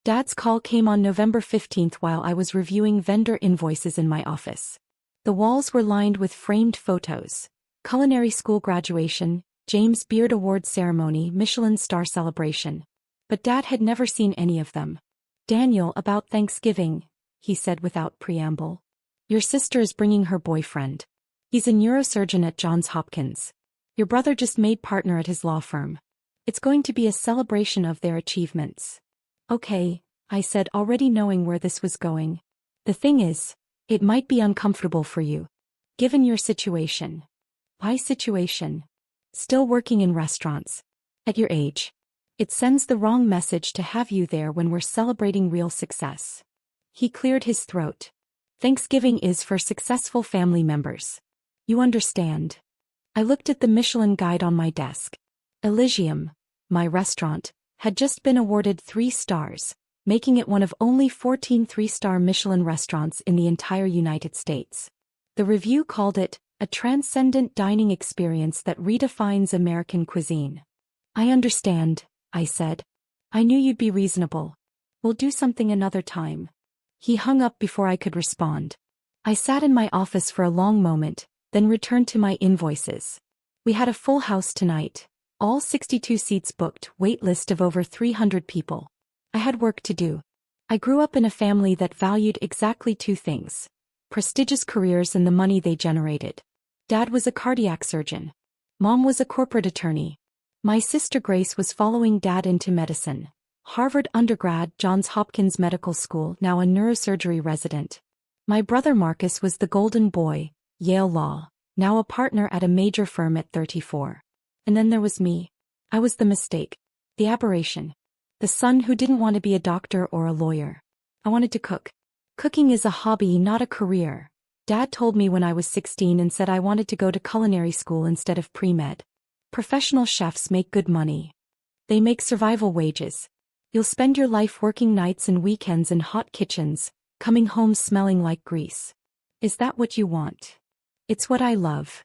Dad's call came on November 15th while I was reviewing vendor invoices in my office. The walls were lined with framed photos. Culinary school graduation, James Beard Award ceremony, Michelin star celebration. But Dad had never seen any of them. "Daniel, about Thanksgiving," he said without preamble. "Your sister is bringing her boyfriend. He's a neurosurgeon at Johns Hopkins. Your brother just made partner at his law firm. It's going to be a celebration of their achievements." "Okay," I said, already knowing where this was going. "The thing is, it might be uncomfortable for you. Given your situation." "My situation?" "Still working in restaurants. At your age. It sends the wrong message to have you there when we're celebrating real success." He cleared his throat. "Thanksgiving is for successful family members. You understand." I looked at the Michelin guide on my desk. Elysium, my restaurant, had just been awarded 3 stars, making it one of only 14 3-star Michelin restaurants in the entire United States. The review called it a transcendent dining experience that redefines American cuisine. "I understand," I said. "I knew you'd be reasonable. We'll do something another time." He hung up before I could respond. I sat in my office for a long moment, then returned to my invoices. We had a full house tonight. All 62 seats booked, wait list of over 300 people. I had work to do. I grew up in a family that valued exactly 2 things: prestigious careers and the money they generated. Dad was a cardiac surgeon. Mom was a corporate attorney. My sister Grace was following Dad into medicine. Harvard undergrad, Johns Hopkins Medical School, now a neurosurgery resident. My brother Marcus was the golden boy, Yale Law, now a partner at a major firm at 34. And then there was me. I was the mistake. The aberration. The son who didn't want to be a doctor or a lawyer. I wanted to cook. Cooking is a hobby, not a career. Dad told me when I was 16 and said I wanted to go to culinary school instead of pre-med. Professional chefs make good money. They make survival wages. You'll spend your life working nights and weekends in hot kitchens, coming home smelling like grease. Is that what you want? It's what I love.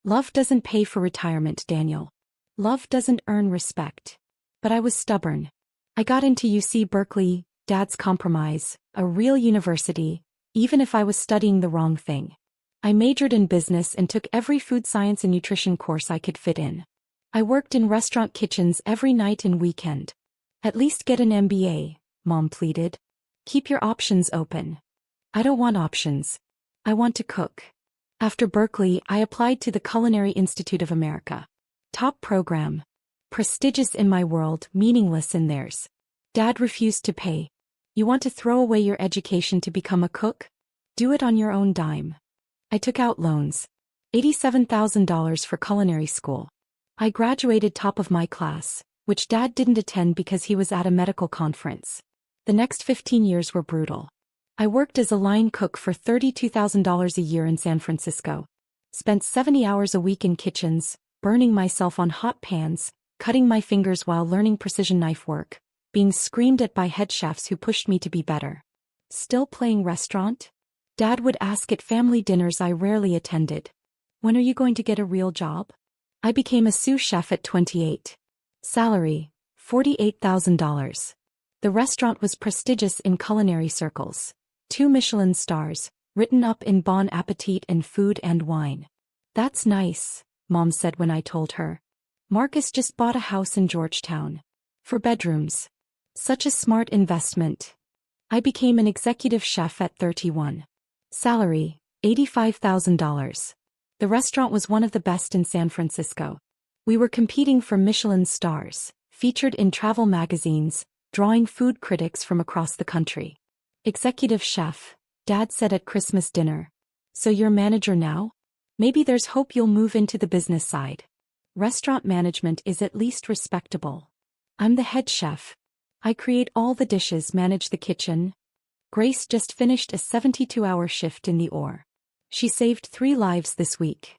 Love doesn't pay for retirement, Daniel. Love doesn't earn respect. But I was stubborn. I got into UC Berkeley, Dad's compromise, a real university, even if I was studying the wrong thing. I majored in business and took every food science and nutrition course I could fit in. I worked in restaurant kitchens every night and weekend. "At least get an MBA, Mom pleaded. "Keep your options open." "I don't want options. I want to cook." After Berkeley, I applied to the Culinary Institute of America. Top program. Prestigious in my world, meaningless in theirs. Dad refused to pay. "You want to throw away your education to become a cook? Do it on your own dime." I took out loans. $87,000 for culinary school. I graduated top of my class, which Dad didn't attend because he was at a medical conference. The next 15 years were brutal. I worked as a line cook for $32,000 a year in San Francisco. Spent 70 hours a week in kitchens, burning myself on hot pans, cutting my fingers while learning precision knife work, being screamed at by head chefs who pushed me to be better. Still playing restaurant? Dad would ask at family dinners I rarely attended. "When are you going to get a real job?" I became a sous chef at 28. Salary, $48,000. The restaurant was prestigious in culinary circles. 2 Michelin stars, written up in Bon Appetit and Food and Wine. "That's nice," Mom said when I told her. "Marcus just bought a house in Georgetown. 4 bedrooms. Such a smart investment." I became an executive chef at 31. Salary, $85,000. The restaurant was one of the best in San Francisco. We were competing for Michelin stars, featured in travel magazines, drawing food critics from across the country. "Executive chef," Dad said at Christmas dinner. "So you're manager now? Maybe there's hope you'll move into the business side. Restaurant management is at least respectable." "I'm the head chef. I create all the dishes, manage the kitchen." Grace just finished a 72-hour shift in the OR. She saved 3 lives this week.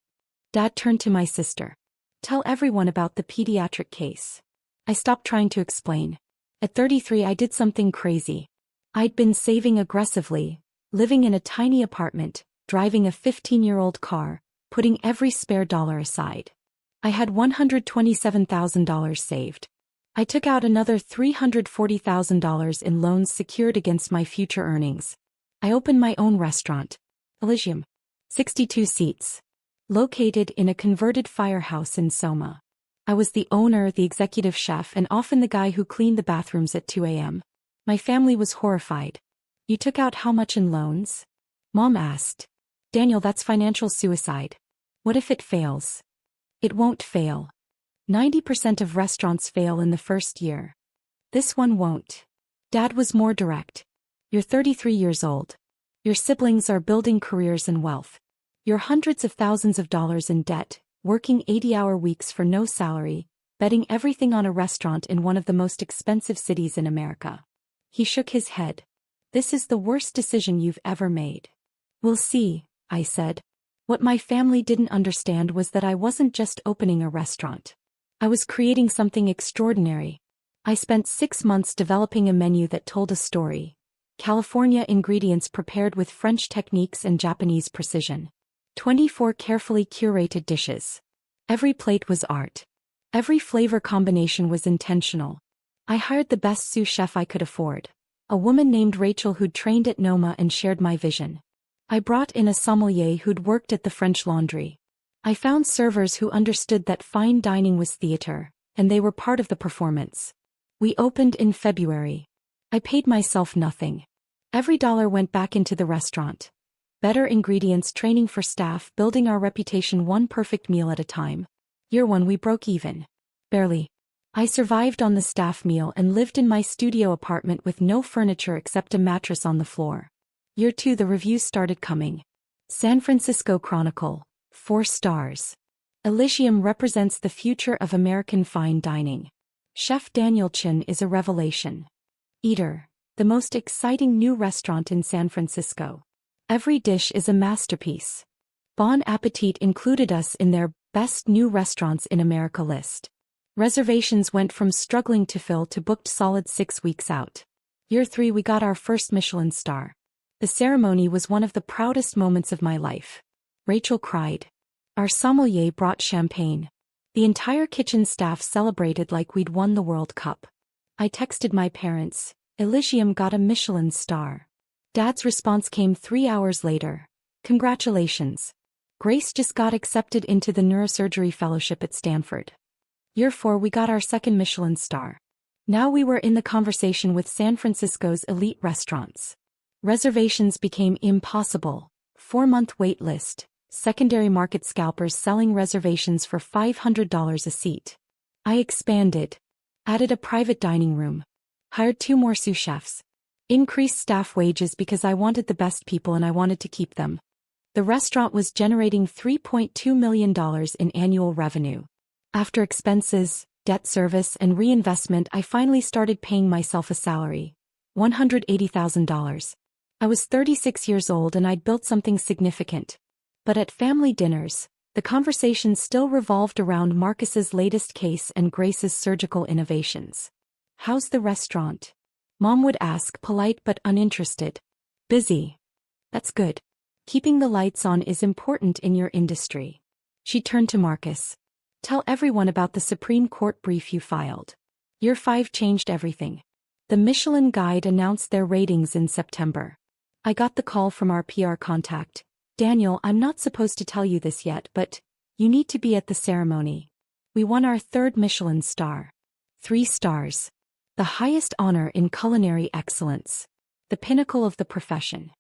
Dad turned to my sister. "Tell everyone about the pediatric case." I stopped trying to explain. At 33 I did something crazy. I'd been saving aggressively, living in a tiny apartment, driving a 15-year-old car, putting every spare dollar aside. I had $127,000 saved. I took out another $340,000 in loans secured against my future earnings. I opened my own restaurant, Elysium. 62 seats. Located in a converted firehouse in Soma. I was the owner, the executive chef, and often the guy who cleaned the bathrooms at 2 a.m. My family was horrified. You took out how much in loans? Mom asked. Daniel, that's financial suicide. What if it fails? It won't fail. 90% of restaurants fail in the first year. This one won't. Dad was more direct. You're 33 years old. Your siblings are building careers and wealth. You're hundreds of thousands of dollars in debt, working 80-hour weeks for no salary, betting everything on a restaurant in one of the most expensive cities in America. He shook his head. This is the worst decision you've ever made. We'll see, I said. What my family didn't understand was that I wasn't just opening a restaurant. I was creating something extraordinary. I spent 6 months developing a menu that told a story. California ingredients prepared with French techniques and Japanese precision. 24 carefully curated dishes. Every plate was art. Every flavor combination was intentional. I hired the best sous chef I could afford. A woman named Rachel who'd trained at Noma and shared my vision. I brought in a sommelier who'd worked at the French Laundry. I found servers who understood that fine dining was theater, and they were part of the performance. We opened in February. I paid myself nothing. Every dollar went back into the restaurant. Better ingredients, training for staff, building our reputation one perfect meal at a time. Year 1 we broke even. Barely. I survived on the staff meal and lived in my studio apartment with no furniture except a mattress on the floor. Year 2 the reviews started coming. San Francisco Chronicle, 4 stars. Elysium represents the future of American fine dining. Chef Daniel Chin is a revelation. Eater, the most exciting new restaurant in San Francisco. Every dish is a masterpiece. Bon Appetit included us in their Best New Restaurants in America list. Reservations went from struggling to fill to booked solid 6 weeks out. Year 3 we got our first Michelin star. The ceremony was one of the proudest moments of my life. Rachel cried. Our sommelier brought champagne. The entire kitchen staff celebrated like we'd won the World Cup. I texted my parents, Elysium got a Michelin star. Dad's response came 3 hours later. Congratulations. Grace just got accepted into the neurosurgery fellowship at Stanford. Year 4 we got our second Michelin star. Now we were in the conversation with San Francisco's elite restaurants. Reservations became impossible. 4-month wait list. Secondary market scalpers selling reservations for $500 a seat. I expanded. Added a private dining room. Hired 2 more sous chefs. Increased staff wages because I wanted the best people and I wanted to keep them. The restaurant was generating $3.2 million in annual revenue. After expenses, debt service, and reinvestment, I finally started paying myself a salary. $180,000. I was 36 years old and I'd built something significant. But at family dinners, the conversation still revolved around Marcus's latest case and Grace's surgical innovations. How's the restaurant? Mom would ask, polite but uninterested. Busy. That's good. Keeping the lights on is important in your industry. She turned to Marcus. Tell everyone about the Supreme Court brief you filed. Year 5 changed everything. The Michelin Guide announced their ratings in September. I got the call from our PR contact. Daniel, I'm not supposed to tell you this yet, but you need to be at the ceremony. We won our 3rd Michelin star. 3 stars. The highest honor in culinary excellence. The pinnacle of the profession.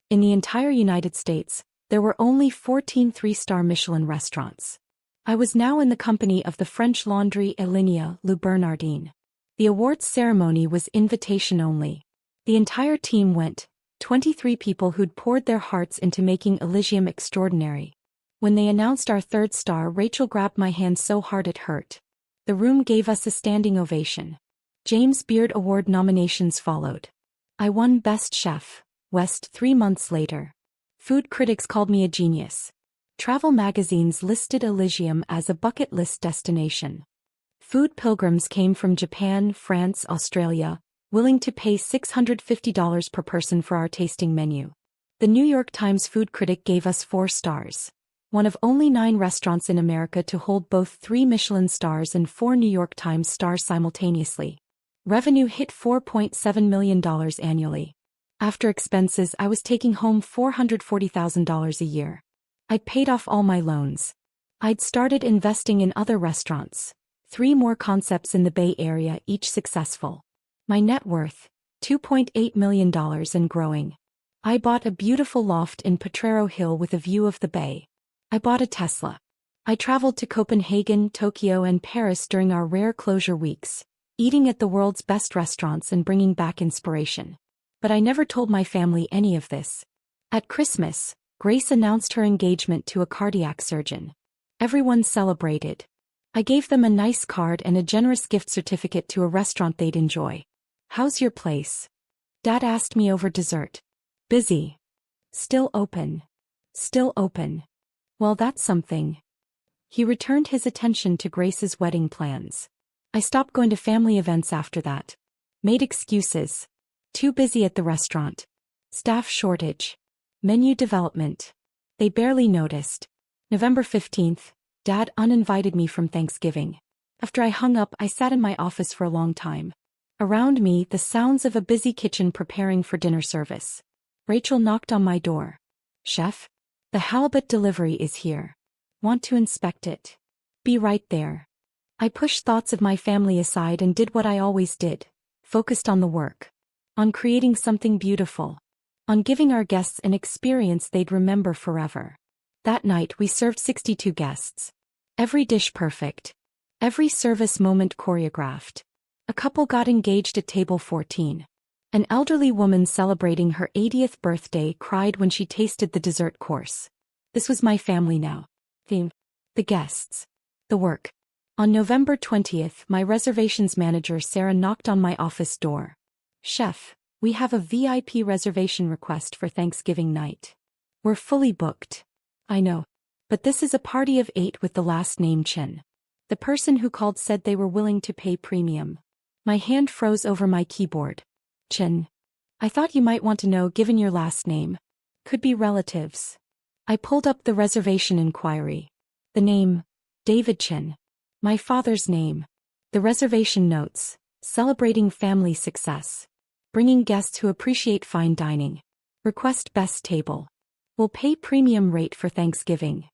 In the entire United States, there were only 14 3-star Michelin restaurants. I was now in the company of the French Laundry Alinea Le Bernardin. The awards ceremony was invitation only. The entire team went, 23 people who'd poured their hearts into making Elysium extraordinary. When they announced our 3rd star, Rachel grabbed my hand so hard it hurt. The room gave us a standing ovation. James Beard Award nominations followed. I won Best Chef, West 3 months later. Food critics called me a genius. Travel magazines listed Elysium as a bucket list destination. Food pilgrims came from Japan, France, Australia, willing to pay $650 per person for our tasting menu. The New York Times food critic gave us 4 stars. one of only 9 restaurants in America to hold both 3 Michelin stars and 4 New York Times stars simultaneously. Revenue hit $4.7 million annually. After expenses, I was taking home $440,000 a year. I'd paid off all my loans. I'd started investing in other restaurants. 3 more concepts in the Bay Area, each successful. My net worth, $2.8 million and growing. I bought a beautiful loft in Potrero Hill with a view of the bay. I bought a Tesla. I traveled to Copenhagen, Tokyo, and Paris during our rare closure weeks, eating at the world's best restaurants and bringing back inspiration. But I never told my family any of this. At Christmas, Grace announced her engagement to a cardiac surgeon. Everyone celebrated. I gave them a nice card and a generous gift certificate to a restaurant they'd enjoy. "How's your place?" Dad asked me over dessert. "Busy. Still open. Still open." "Well, that's something." He returned his attention to Grace's wedding plans. I stopped going to family events after that. Made excuses. Too busy at the restaurant. Staff shortage. Menu development. They barely noticed. November 15th, Dad uninvited me from Thanksgiving. After I hung up, I sat in my office for a long time. Around me, the sounds of a busy kitchen preparing for dinner service. Rachel knocked on my door. "Chef? The halibut delivery is here. Want to inspect it? Be right there." I pushed thoughts of my family aside and did what I always did. Focused on the work. On creating something beautiful. On giving our guests an experience they'd remember forever. That night we served 62 guests. Every dish perfect. Every service moment choreographed. A couple got engaged at table 14. An elderly woman celebrating her 80th birthday cried when she tasted the dessert course. This was my family now. The guests. The work. On November 20th, my reservations manager Sarah knocked on my office door. "Chef, we have a VIP reservation request for Thanksgiving night. We're fully booked." "I know. But this is a party of 8 with the last name Chen." The person who called said they were willing to pay premium. My hand froze over my keyboard. "Chen. I thought you might want to know given your last name. Could be relatives." I pulled up the reservation inquiry. The name, David Chen. My father's name. The reservation notes, celebrating family success. Bringing guests who appreciate fine dining. Request best table. Will pay premium rate for Thanksgiving.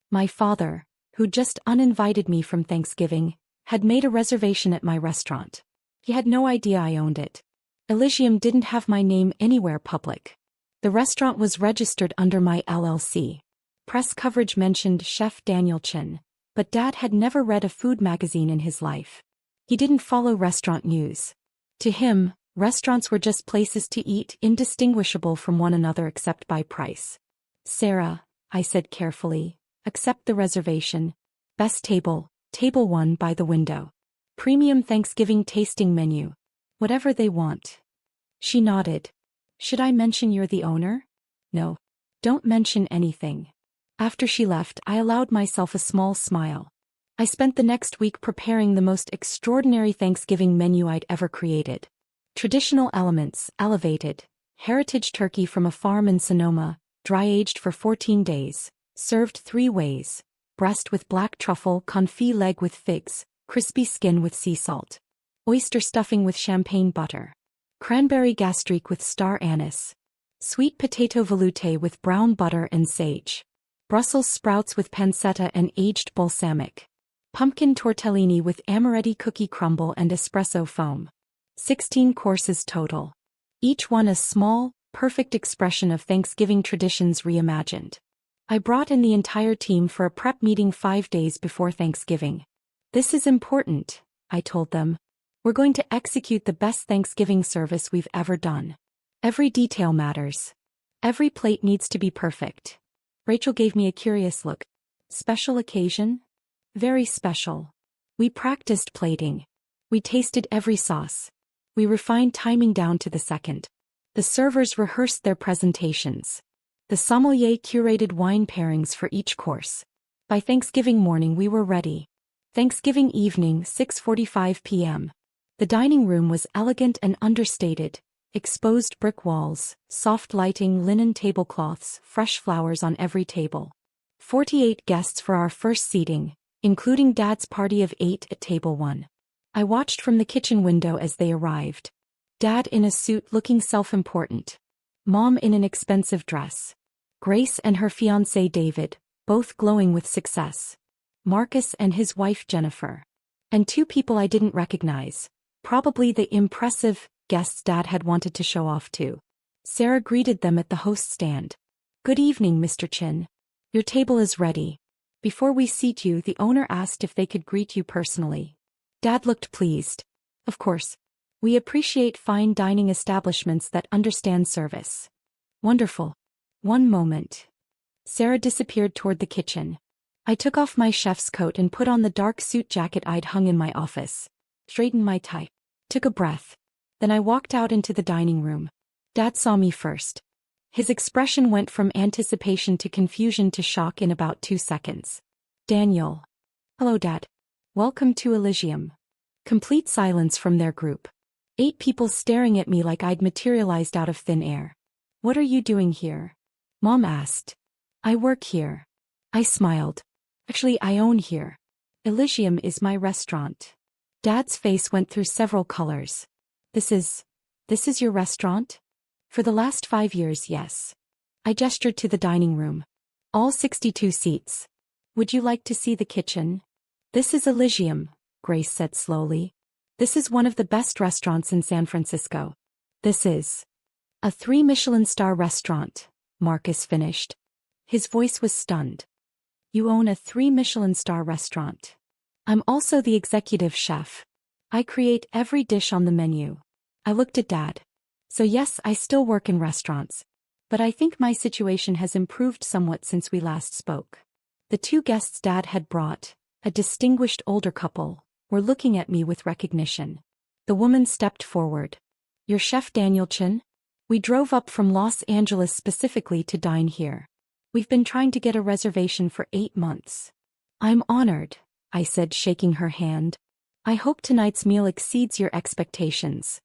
My father, who just uninvited me from Thanksgiving, had made a reservation at my restaurant. He had no idea I owned it. Elysium didn't have my name anywhere public. The restaurant was registered under my LLC. Press coverage mentioned Chef Daniel Chen, but Dad had never read a food magazine in his life. He didn't follow restaurant news. To him, restaurants were just places to eat, indistinguishable from one another except by price. "Sarah," I said carefully, "accept the reservation. Best table, table 1 by the window. Premium Thanksgiving tasting menu. Whatever they want." She nodded. "Should I mention you're the owner?" "No. Don't mention anything." After she left, I allowed myself a small smile. I spent the next week preparing the most extraordinary Thanksgiving menu I'd ever created. Traditional elements, elevated. Heritage turkey from a farm in Sonoma, dry-aged for 14 days, served 3 ways. Breast with black truffle, confit leg with figs, crispy skin with sea salt. Oyster stuffing with champagne butter. Cranberry gastrique with star anise. Sweet potato veloute with brown butter and sage. Brussels sprouts with pancetta and aged balsamic. Pumpkin tortellini with amaretti cookie crumble and espresso foam. 16 courses total. Each one a small, perfect expression of Thanksgiving traditions reimagined. I brought in the entire team for a prep meeting 5 days before Thanksgiving. "This is important," I told them. "We're going to execute the best Thanksgiving service we've ever done. Every detail matters. Every plate needs to be perfect." Rachel gave me a curious look. "Special occasion?" "Very special. We practiced plating. We tasted every sauce. We refined timing down to the second. The servers rehearsed their presentations. The sommelier curated wine pairings for each course. By Thanksgiving morning we were ready. Thanksgiving evening, 6:45 p.m. The dining room was elegant and understated. Exposed brick walls, soft lighting, linen tablecloths, fresh flowers on every table. 48 guests for our first seating, including Dad's party of 8 at table 1. I watched from the kitchen window as they arrived. Dad in a suit looking self-important. Mom in an expensive dress. Grace and her fiancé David, both glowing with success. Marcus and his wife Jennifer. And 2 people I didn't recognize. Probably the impressive guests Dad had wanted to show off to. Sarah greeted them at the host stand. "Good evening, Mr. Chin. Your table is ready. Before we seat you, the owner asked if they could greet you personally." Dad looked pleased. "Of course. We appreciate fine dining establishments that understand service." "Wonderful. One moment." Sarah disappeared toward the kitchen. I took off my chef's coat and put on the dark suit jacket I'd hung in my office. Straightened my tie. Took a breath. Then I walked out into the dining room. Dad saw me first. His expression went from anticipation to confusion to shock in about 2 seconds. "Daniel." "Hello, Dad. Welcome to Elysium." Complete silence from their group. 8 people staring at me like I'd materialized out of thin air. "What are you doing here?" Mom asked. "I work here." I smiled. "Actually, I own here. Elysium is my restaurant." Dad's face went through several colors. This is your restaurant?" "For the last 5 years, yes." I gestured to the dining room. "All 62 seats. Would you like to see the kitchen?" "This is Elysium," Grace said slowly. "This is one of the best restaurants in San Francisco." "This is a 3 Michelin star restaurant," Marcus finished. His voice was stunned. "You own a 3 Michelin star restaurant." "I'm also the executive chef. I create every dish on the menu." I looked at Dad. "So yes, I still work in restaurants. But I think my situation has improved somewhat since we last spoke." The 2 guests Dad had brought, a distinguished older couple, were looking at me with recognition. The woman stepped forward. "You're Chef Daniel Chin? We drove up from Los Angeles specifically to dine here. We've been trying to get a reservation for 8 months." "I'm honored," I said, shaking her hand. "I hope tonight's meal exceeds your expectations."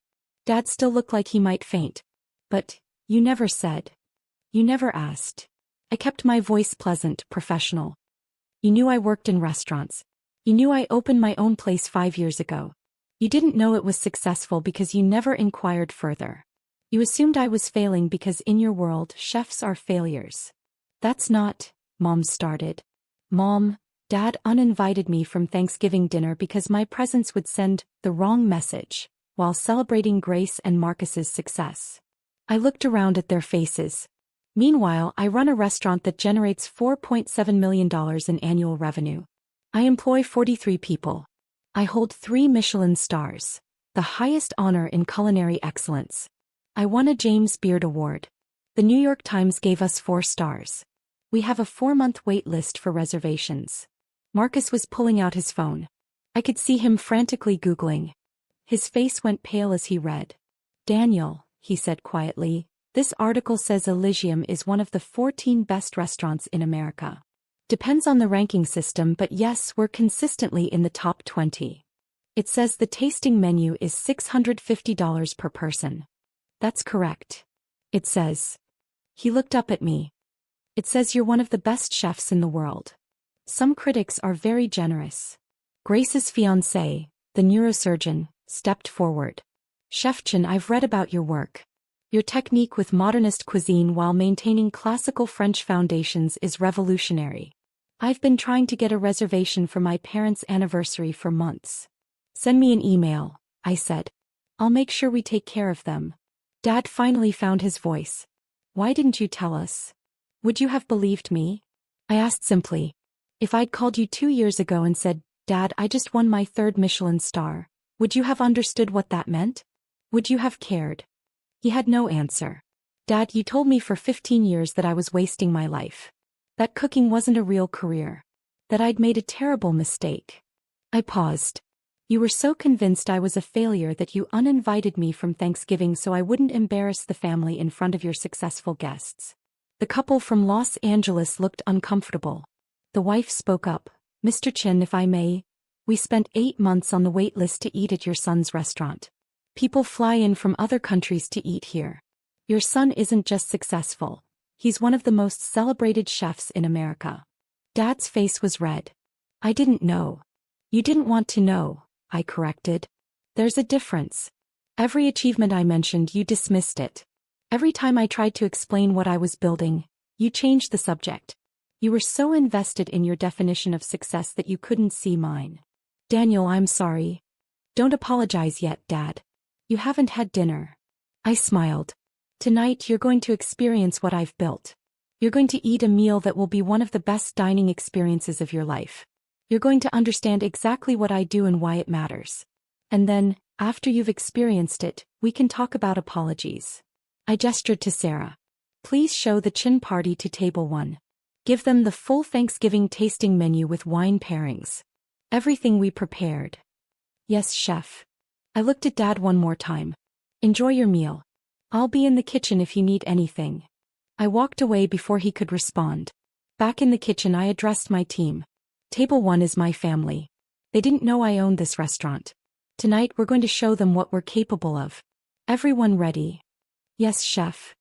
Dad still looked like he might faint. "But, you never said. You never asked." I kept my voice pleasant, professional. "You knew I worked in restaurants. You knew I opened my own place 5 years ago. You didn't know it was successful because you never inquired further. You assumed I was failing because in your world, chefs are failures." "That's not," Mom started. "Mom, Dad uninvited me from Thanksgiving dinner because my presence would send the wrong message, while celebrating Grace and Marcus's success." I looked around at their faces. Meanwhile, I run a restaurant that generates $4.7 million in annual revenue. I employ 43 people. I hold 3 Michelin stars, the highest honor in culinary excellence. I won a James Beard Award. The New York Times gave us 4 stars. We have a 4-month wait list for reservations. Marcus was pulling out his phone. I could see him frantically Googling. His face went pale as he read. "Daniel," he said quietly, "this article says Elysium is one of the 14 best restaurants in America. Depends on the ranking system, but yes, we're consistently in the top 20. It says the tasting menu is $650 per person." "That's correct." "It says." He looked up at me. "It says you're one of the best chefs in the world. Some critics are very generous." Grace's fiancé, the neurosurgeon, stepped forward. "Chef Chin, I've read about your work. Your technique with modernist cuisine while maintaining classical French foundations is revolutionary. I've been trying to get a reservation for my parents' anniversary for months." "Send me an email," I said. "I'll make sure we take care of them." Dad finally found his voice. "Why didn't you tell us? Would you have believed me?" I asked simply. "If I'd called you 2 years ago and said, 'Dad, I just won my 3rd Michelin star,' would you have understood what that meant? Would you have cared?" He had no answer. "Dad, you told me for 15 years that I was wasting my life. That cooking wasn't a real career. That I'd made a terrible mistake." I paused. "You were so convinced I was a failure that you uninvited me from Thanksgiving so I wouldn't embarrass the family in front of your successful guests." The couple from Los Angeles looked uncomfortable. The wife spoke up. "Mr. Chin, if I may, we spent 8 months on the wait list to eat at your son's restaurant. People fly in from other countries to eat here. Your son isn't just successful. He's one of the most celebrated chefs in America." Dad's face was red. I didn't know. You didn't want to know, I corrected. There's a difference. Every achievement I mentioned, you dismissed it. Every time I tried to explain what I was building, you changed the subject. You were so invested in your definition of success that you couldn't see mine. Daniel, I'm sorry. Don't apologize yet, Dad. You haven't had dinner. I smiled. Tonight you're going to experience what I've built. You're going to eat a meal that will be one of the best dining experiences of your life. You're going to understand exactly what I do and why it matters. And then, after you've experienced it, we can talk about apologies. I gestured to Sarah. Please show the Chin party to table 1. Give them the full Thanksgiving tasting menu with wine pairings. Everything we prepared. Yes, chef. I looked at Dad one more time. Enjoy your meal. I'll be in the kitchen if you need anything. I walked away before he could respond. Back in the kitchen, I addressed my team. Table 1 is my family. They didn't know I owned this restaurant. Tonight we're going to show them what we're capable of. Everyone ready? Yes, chef.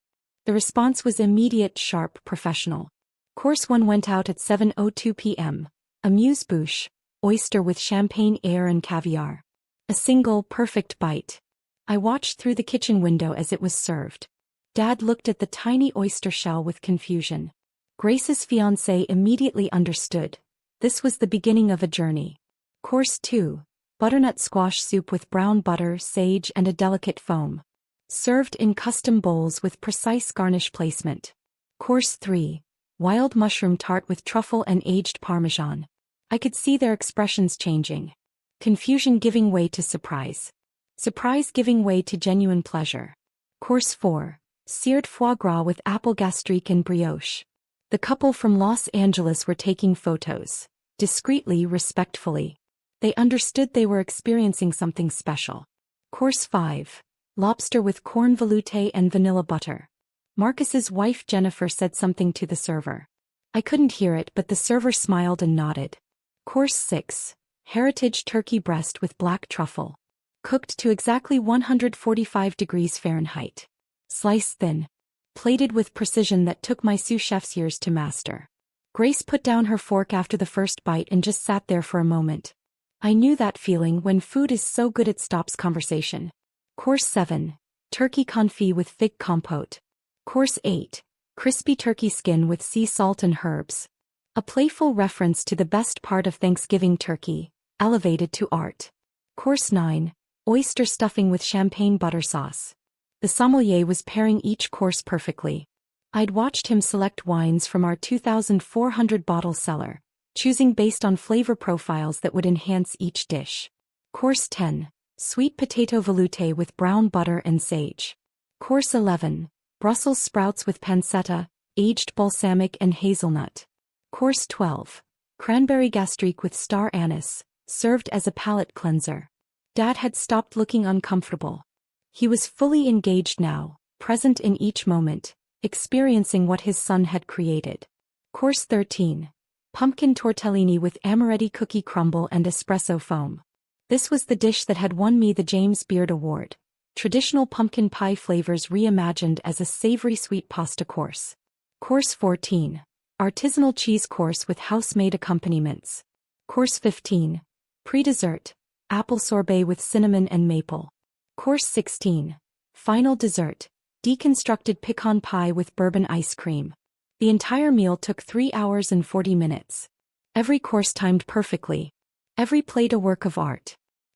The response was immediate, sharp, professional. Course 1 went out at 7:02 p.m. Amuse-bouche, oyster with champagne air and caviar. A single, perfect bite. I watched through the kitchen window as it was served. Dad looked at the tiny oyster shell with confusion. Grace's fiancé immediately understood. This was the beginning of a journey. Course 2. Butternut squash soup with brown butter, sage and a delicate foam. Served in custom bowls with precise garnish placement. Course 3. Wild mushroom tart with truffle and aged parmesan. I could see their expressions changing. Confusion giving way to surprise. Surprise giving way to genuine pleasure. Course 4. Seared foie gras with apple gastrique and brioche. The couple from Los Angeles were taking photos. Discreetly, respectfully. They understood they were experiencing something special. Course 5. Lobster with corn velouté and vanilla butter. Marcus's wife Jennifer said something to the server. I couldn't hear it, but the server smiled and nodded. Course 6. Heritage turkey breast with black truffle. Cooked to exactly 145 degrees Fahrenheit. Sliced thin. Plated with precision that took my sous chef's years to master. Grace put down her fork after the first bite and just sat there for a moment. I knew that feeling when food is so good it stops conversation. Course 7. Turkey confit with fig compote. Course 8. Crispy turkey skin with sea salt and herbs. A playful reference to the best part of Thanksgiving turkey, elevated to art. Course 9. Oyster stuffing with champagne butter sauce. The sommelier was pairing each course perfectly. I'd watched him select wines from our 2,400 bottle cellar, choosing based on flavor profiles that would enhance each dish. Course 10. Sweet potato velouté with brown butter and sage. Course 11. Brussels sprouts with pancetta, aged balsamic and hazelnut. Course 12. Cranberry gastrique with star anise, served as a palate cleanser. Dad had stopped looking uncomfortable. He was fully engaged now, present in each moment, experiencing what his son had created. Course 13. Pumpkin tortellini with amaretti cookie crumble and espresso foam. This was the dish that had won me the James Beard Award. Traditional pumpkin pie flavors reimagined as a savory sweet pasta course. Course 14. Artisanal cheese course with house-made accompaniments. Course 15. Pre-dessert. Apple sorbet with cinnamon and maple. Course 16. Final dessert. Deconstructed pecan pie with bourbon ice cream. The entire meal took 3 hours and 40 minutes. Every course timed perfectly. Every plate a work of art.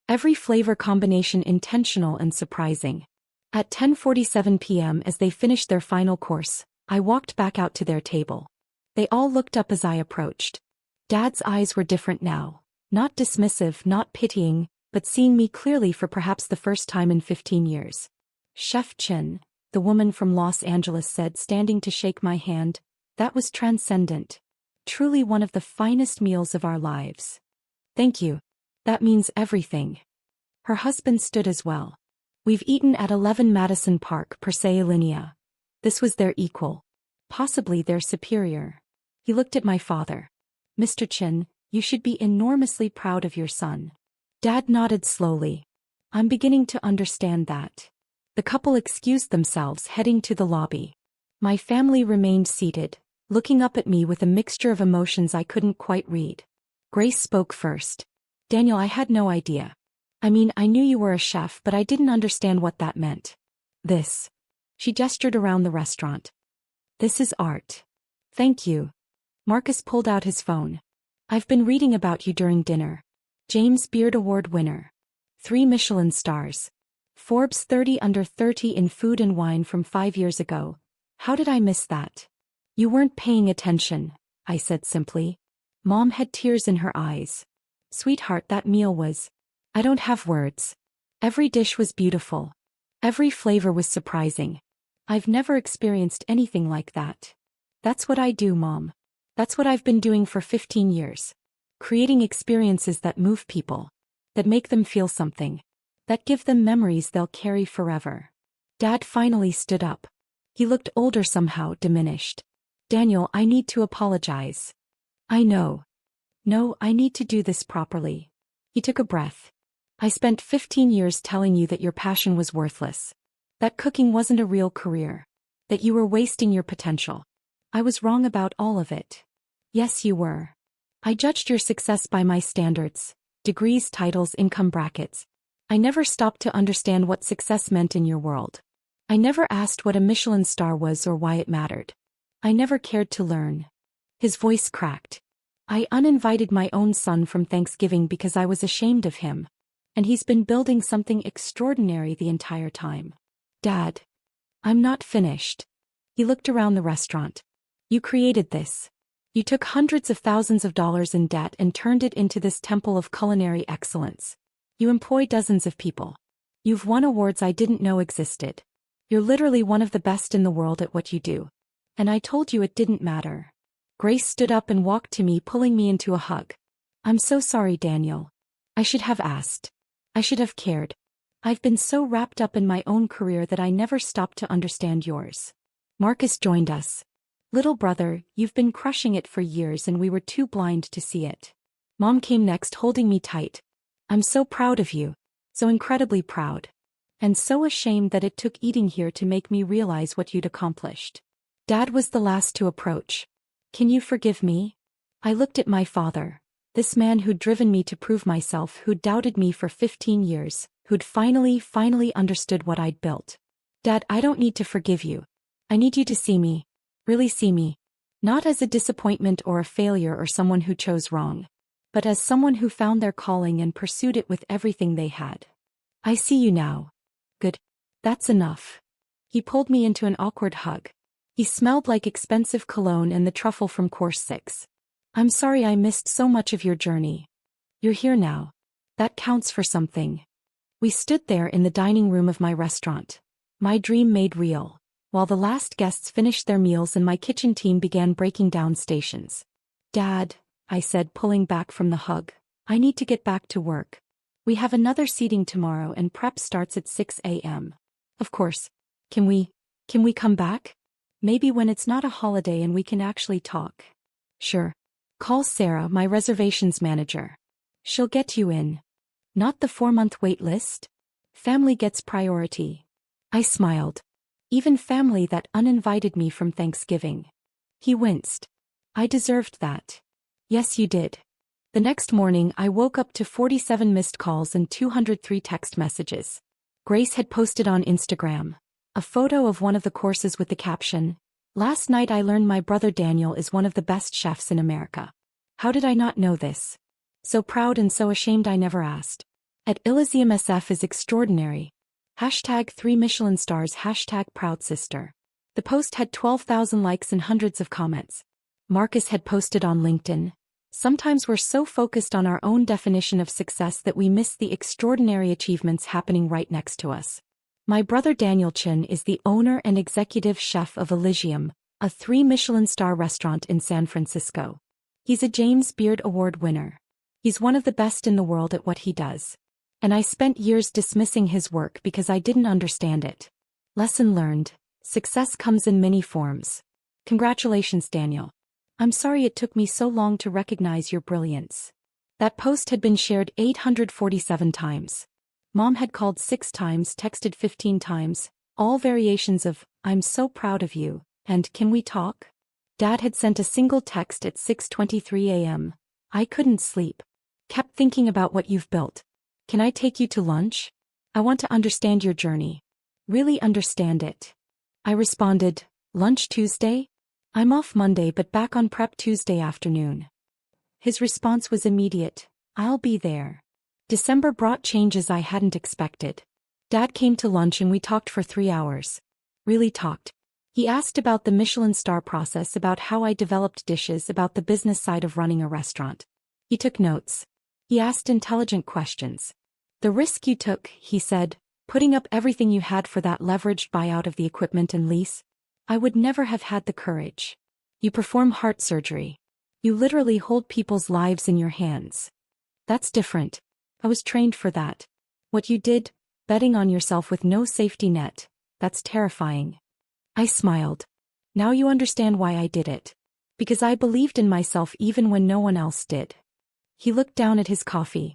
Every flavor combination intentional and surprising. At 10:47 p.m. as they finished their final course, I walked back out to their table. They all looked up as I approached. Dad's eyes were different now. Not dismissive, not pitying, but seeing me clearly for perhaps the first time in 15 years. Chef Chin, the woman from Los Angeles said, standing to shake my hand, that was transcendent. Truly one of the finest meals of our lives. Thank you. That means everything. Her husband stood as well. We've eaten at 11 Madison Park per se linea. This was their equal. Possibly their superior. He looked at my father. Mr. Chin, you should be enormously proud of your son. Dad nodded slowly. I'm beginning to understand that. The couple excused themselves, heading to the lobby. My family remained seated, looking up at me with a mixture of emotions I couldn't quite read. Grace spoke first. Daniel, I had no idea. I mean, I knew you were a chef, but I didn't understand what that meant. This. She gestured around the restaurant. This is art. Thank you. Marcus pulled out his phone. I've been reading about you during dinner. James Beard Award winner. 3 Michelin stars. Forbes 30 under 30 in food and wine from 5 years ago. How did I miss that? You weren't paying attention, I said simply. Mom had tears in her eyes. Sweetheart, that meal was... I don't have words. Every dish was beautiful. Every flavor was surprising. I've never experienced anything like that. That's what I do, Mom. That's what I've been doing for 15 years. Creating experiences that move people. That make them feel something. That give them memories they'll carry forever. Dad finally stood up. He looked older somehow, diminished. Daniel, I need to apologize. I know. No, I need to do this properly. He took a breath. I spent 15 years telling you that your passion was worthless. That cooking wasn't a real career. That you were wasting your potential. I was wrong about all of it. Yes, you were. I judged your success by my standards. Degrees, titles, income brackets. I never stopped to understand what success meant in your world. I never asked what a Michelin star was or why it mattered. I never cared to learn. His voice cracked. I uninvited my own son from Thanksgiving because I was ashamed of him. And he's been building something extraordinary the entire time. Dad. I'm not finished. He looked around the restaurant. You created this. You took hundreds of thousands of dollars in debt and turned it into this temple of culinary excellence. You employ dozens of people. You've won awards I didn't know existed. You're literally one of the best in the world at what you do. And I told you it didn't matter. Grace stood up and walked to me, pulling me into a hug. I'm so sorry, Daniel. I should have asked. I should have cared. I've been so wrapped up in my own career that I never stopped to understand yours. Marcus joined us. Little brother, you've been crushing it for years and we were too blind to see it. Mom came next, holding me tight. I'm so proud of you. So incredibly proud. And so ashamed that it took eating here to make me realize what you'd accomplished. Dad was the last to approach. Can you forgive me? I looked at my father. This man who'd driven me to prove myself, who'd doubted me for 15 years, who'd finally understood what I'd built. Dad, I don't need to forgive you. I need you to see me. Really see me. Not as a disappointment or a failure or someone who chose wrong. But as someone who found their calling and pursued it with everything they had. I see you now. Good. That's enough. He pulled me into an awkward hug. He smelled like expensive cologne and the truffle from course 6. I'm sorry I missed so much of your journey. You're here now. That counts for something. We stood there in the dining room of my restaurant. My dream made real. While the last guests finished their meals and my kitchen team began breaking down stations. Dad, I said, pulling back from the hug. I need to get back to work. We have another seating tomorrow and prep starts at 6 a.m. Of course. Can we come back? Maybe when it's not a holiday and we can actually talk. Sure. Call Sarah, my reservations manager. She'll get you in. Not the 4-month wait list? Family gets priority. I smiled. Even family that uninvited me from Thanksgiving. He winced. I deserved that. Yes, you did. The next morning I woke up to 47 missed calls and 203 text messages. Grace had posted on Instagram a photo of one of the courses with the caption, "Last night I learned my brother Daniel is one of the best chefs in America. How did I not know this? So proud and so ashamed I never asked. At Elysium SF is extraordinary. Hashtag 3 Michelin stars, hashtag proud sister." The post had 12,000 likes and hundreds of comments. Marcus had posted on LinkedIn, "Sometimes we're so focused on our own definition of success that we miss the extraordinary achievements happening right next to us. My brother Daniel Chin is the owner and executive chef of Elysium, a 3 Michelin star restaurant in San Francisco. He's a James Beard Award winner. He's one of the best in the world at what he does. And I spent years dismissing his work because I didn't understand it. Lesson learned. Success comes in many forms. Congratulations, Daniel. I'm sorry it took me so long to recognize your brilliance." That post had been shared 847 times. Mom had called 6 times, texted 15 times, all variations of, "I'm so proud of you," and "Can we talk?" Dad had sent a single text at 6:23 a.m. I couldn't sleep. Kept thinking about what you've built. Can I take you to lunch? I want to understand your journey. Really understand it. I responded, lunch Tuesday? I'm off Monday but back on prep Tuesday afternoon. His response was immediate. I'll be there. December brought changes I hadn't expected. Dad came to lunch and we talked for 3 hours. Really talked. He asked about the Michelin star process, about how I developed dishes, about the business side of running a restaurant. He took notes. He asked intelligent questions. The risk you took, he said, putting up everything you had for that leveraged buyout of the equipment and lease. I would never have had the courage. You perform heart surgery. You literally hold people's lives in your hands. That's different. I was trained for that. What you did, betting on yourself with no safety net, that's terrifying. I smiled. Now you understand why I did it. Because I believed in myself even when no one else did. He looked down at his coffee.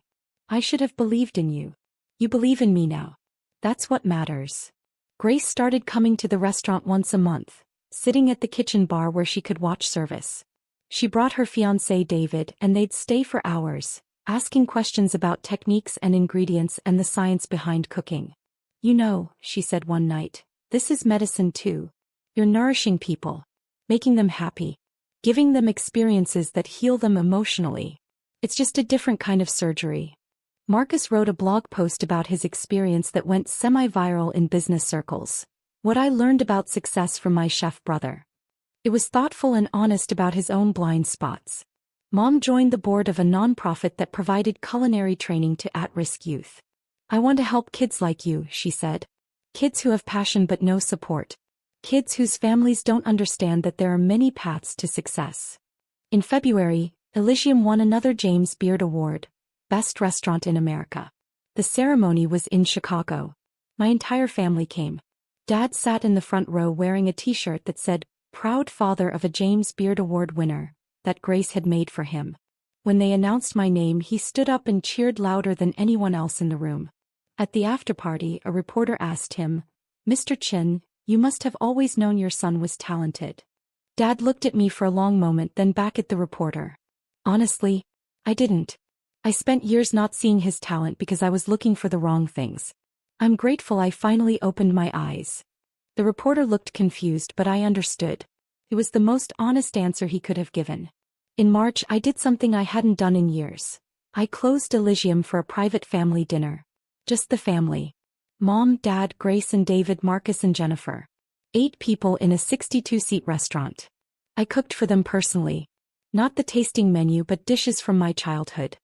I should have believed in you. You believe in me now. That's what matters. Grace started coming to the restaurant once a month, sitting at the kitchen bar where she could watch service. She brought her fiancé David and they'd stay for hours, asking questions about techniques and ingredients and the science behind cooking. You know, she said one night, this is medicine too. You're nourishing people, making them happy, giving them experiences that heal them emotionally. It's just a different kind of surgery. Marcus wrote a blog post about his experience that went semi-viral in business circles. What I learned about success from my chef brother. It was thoughtful and honest about his own blind spots. Mom joined the board of a nonprofit that provided culinary training to at-risk youth. I want to help kids like you, she said. Kids who have passion but no support. Kids whose families don't understand that there are many paths to success. In February, Elysium won another James Beard Award, Best Restaurant in America. The ceremony was in Chicago. My entire family came. Dad sat in the front row wearing a t-shirt that said, Proud father of a James Beard Award winner, that Grace had made for him. When they announced my name, he stood up and cheered louder than anyone else in the room. At the after-party, a reporter asked him, Mr. Chin, you must have always known your son was talented. Dad looked at me for a long moment, then back at the reporter. Honestly, I didn't. I spent years not seeing his talent because I was looking for the wrong things. I'm grateful I finally opened my eyes. The reporter looked confused, but I understood. It was the most honest answer he could have given. In March, I did something I hadn't done in years. I closed Elysium for a private family dinner. Just the family. Mom, Dad, Grace and David, Marcus and Jennifer. 8 people in a 62-seat restaurant. I cooked for them personally. Not the tasting menu but dishes from my childhood.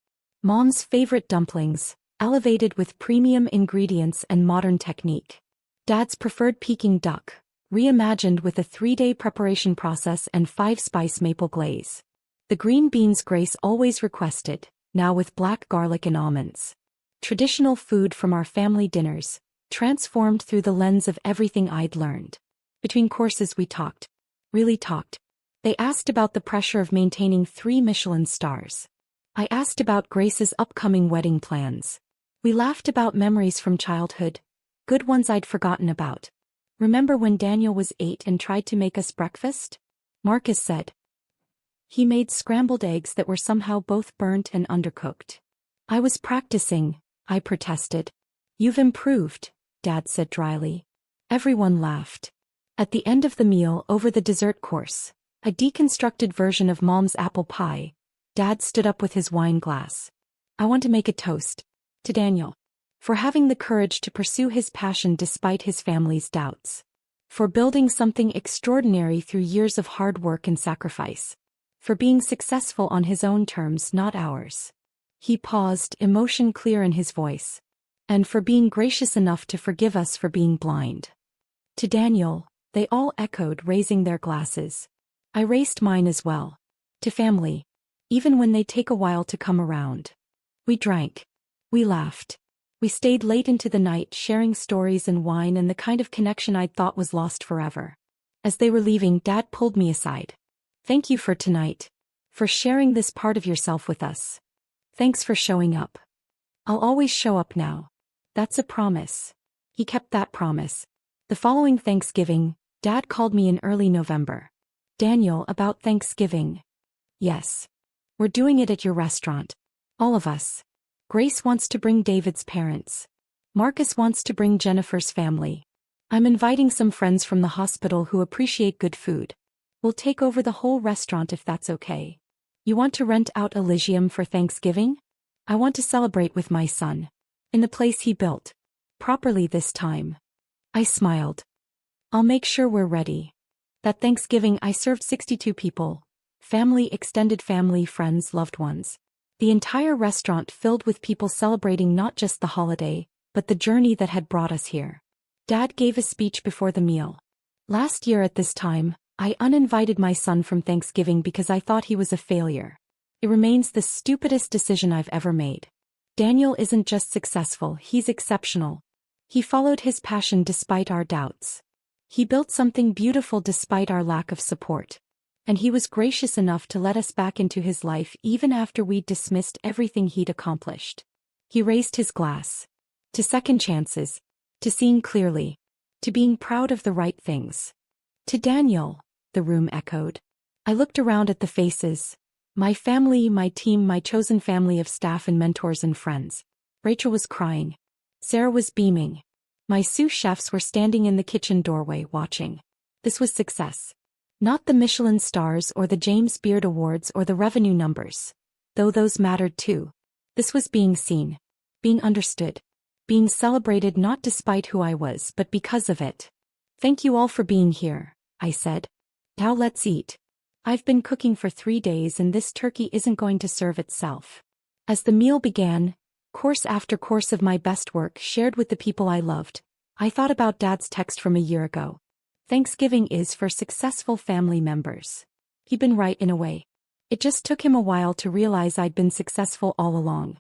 Mom's favorite dumplings, elevated with premium ingredients and modern technique. Dad's preferred Peking duck, reimagined with a 3-day preparation process and 5-spice maple glaze. The green beans Grace always requested, now with black garlic and almonds. Traditional food from our family dinners, transformed through the lens of everything I'd learned. Between courses we talked. Really talked. They asked about the pressure of maintaining 3 Michelin stars. I asked about Grace's upcoming wedding plans. We laughed about memories from childhood, good ones I'd forgotten about. Remember when Daniel was 8 and tried to make us breakfast? Marcus said. He made scrambled eggs that were somehow both burnt and undercooked. I was practicing, I protested. You've improved, Dad said dryly. Everyone laughed. At the end of the meal, over the dessert course, a deconstructed version of Mom's apple pie, Dad stood up with his wine glass. I want to make a toast. To Daniel. For having the courage to pursue his passion despite his family's doubts. For building something extraordinary through years of hard work and sacrifice. For being successful on his own terms, not ours. He paused, emotion clear in his voice. And for being gracious enough to forgive us for being blind. To Daniel, they all echoed, raising their glasses. I raised mine as well. To family. Even when they take a while to come around. We drank. We laughed. We stayed late into the night sharing stories and wine and the kind of connection I'd thought was lost forever. As they were leaving, Dad pulled me aside. Thank you for tonight. For sharing this part of yourself with us. Thanks for showing up. I'll always show up now. That's a promise. He kept that promise. The following Thanksgiving, Dad called me in early November. Daniel, about Thanksgiving. Yes. We're doing it at your restaurant. All of us. Grace wants to bring David's parents. Marcus wants to bring Jennifer's family. I'm inviting some friends from the hospital who appreciate good food. We'll take over the whole restaurant if that's okay. You want to rent out Elysium for Thanksgiving? I want to celebrate with my son. In the place he built. Properly this time. I smiled. I'll make sure we're ready. That Thanksgiving I served 62 people. Family, extended family, friends, loved ones. The entire restaurant filled with people celebrating not just the holiday, but the journey that had brought us here. Dad gave a speech before the meal. Last year at this time, I uninvited my son from Thanksgiving because I thought he was a failure. It remains the stupidest decision I've ever made. Daniel isn't just successful, he's exceptional. He followed his passion despite our doubts. He built something beautiful despite our lack of support. And he was gracious enough to let us back into his life even after we'd dismissed everything he'd accomplished. He raised his glass. To second chances. To seeing clearly. To being proud of the right things. To Daniel, the room echoed. I looked around at the faces. My family, my team, my chosen family of staff and mentors and friends. Rachel was crying. Sarah was beaming. My sous chefs were standing in the kitchen doorway watching. This was success. Not the Michelin stars or the James Beard Awards or the revenue numbers. Though those mattered too. This was being seen. Being understood. Being celebrated not despite who I was but because of it. Thank you all for being here, I said. Now let's eat. I've been cooking for 3 days and this turkey isn't going to serve itself. As the meal began, course after course of my best work shared with the people I loved, I thought about Dad's text from a year ago. Thanksgiving is for successful family members. He'd been right in a way. It just took him a while to realize I'd been successful all along.